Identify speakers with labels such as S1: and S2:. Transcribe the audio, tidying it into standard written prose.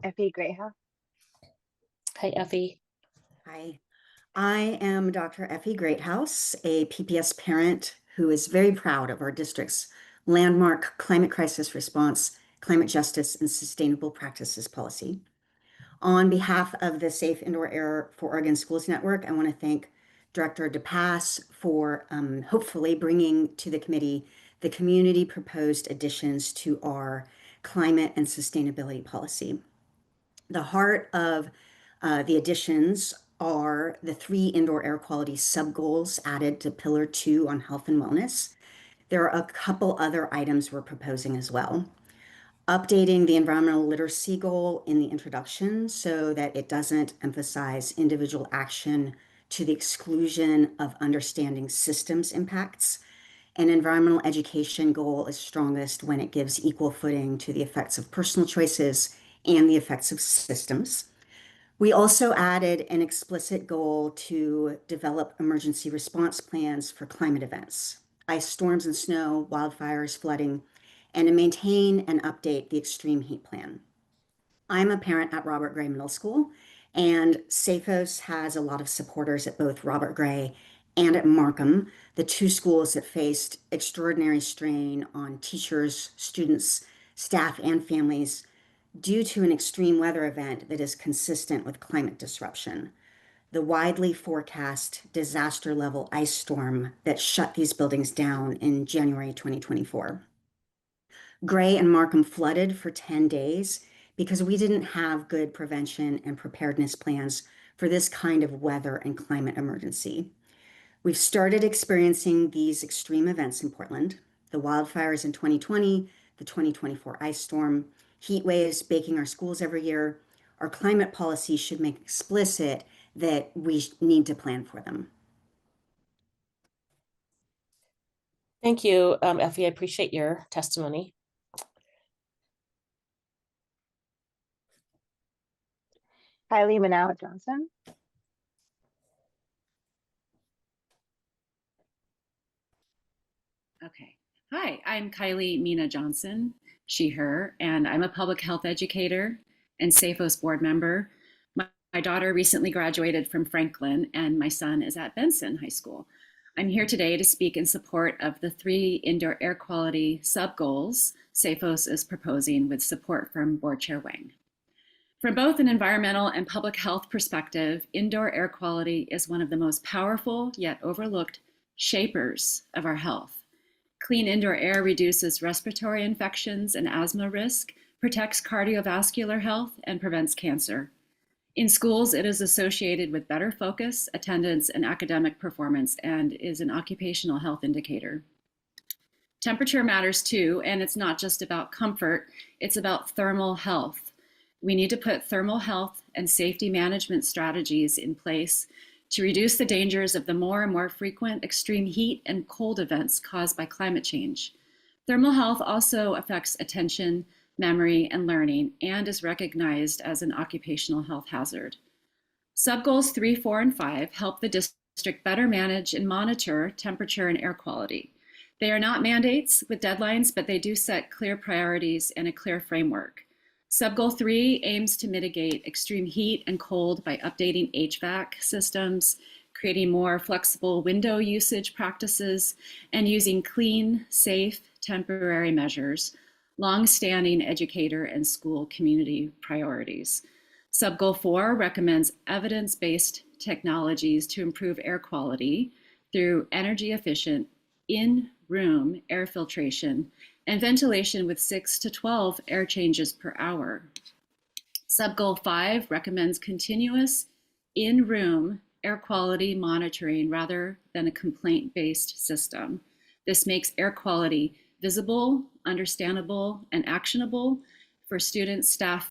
S1: Effie Greathouse.
S2: Hi, Effie.
S3: Hi, I am Dr. Effie Greathouse, a PPS parent who is very proud of our district's landmark climate crisis response, climate justice, and sustainable practices policy. On behalf of the Safe Indoor Air for Oregon Schools Network, I want to thank Director DePass for hopefully bringing to the committee the community proposed additions to our climate and sustainability policy. The heart of the additions are the three indoor air quality sub-goals added to Pillar 2 on health and wellness. There are a couple other items we're proposing as well. Updating the environmental literacy goal in the introduction so that it doesn't emphasize individual action to the exclusion of understanding systems impacts. An environmental education goal is strongest when it gives equal footing to the effects of personal choices and the effects of systems. We also added an explicit goal to develop emergency response plans for climate events, ice storms and snow, wildfires, flooding, and to maintain and update the extreme heat plan. I'm a parent at Robert Gray Middle School, and SAFOS has a lot of supporters at both Robert Gray and at Markham, the two schools that faced extraordinary strain on teachers, students, staff, and families due to an extreme weather event that is consistent with climate disruption. The widely forecast disaster level ice storm that shut these buildings down in January 2024. Gray and Markham flooded for 10 days because we didn't have good prevention and preparedness plans for this kind of weather and climate emergency. We've started experiencing these extreme events in Portland, the wildfires in 2020, the 2024 ice storm, heat waves baking our schools every year. Our climate policy should make explicit that we need to plan for them.
S2: Thank you, Effie. I appreciate your testimony.
S1: Kylie Minow Johnson.
S4: Okay. Hi, I'm Kylie Mina Johnson, she, her, and I'm a public health educator and SAFOS board member. My daughter recently graduated from Franklin, and my son is at Benson High School. I'm here today to speak in support of the three indoor air quality sub-goals SAFOS is proposing with support from Board Chair Wang. From both an environmental and public health perspective, indoor air quality is one of the most powerful yet overlooked shapers of our health. Clean indoor air reduces respiratory infections and asthma risk, protects cardiovascular health, and prevents cancer. In schools, it is associated with better focus, attendance, and academic performance, and is an occupational health indicator. Temperature matters too, and it's not just about comfort, it's about thermal health. We need to put thermal health and safety management strategies in place to reduce the dangers of the more and more frequent extreme heat and cold events caused by climate change. Thermal health also affects attention, memory, and learning, and is recognized as an occupational health hazard. Subgoals 3, 4, and 5 help the district better manage and monitor temperature and air quality. They are not mandates with deadlines, but they do set clear priorities and a clear framework. Subgoal 3 aims to mitigate extreme heat and cold by updating HVAC systems, creating more flexible window usage practices, and using clean, safe, temporary measures, long-standing educator and school community priorities. Subgoal 4 recommends evidence-based technologies to improve air quality through energy-efficient in-room air filtration and ventilation with 6 to 12 air changes per hour. Subgoal 5 recommends continuous in-room air quality monitoring rather than a complaint-based system. This makes air quality visible, understandable, and actionable for students, staff,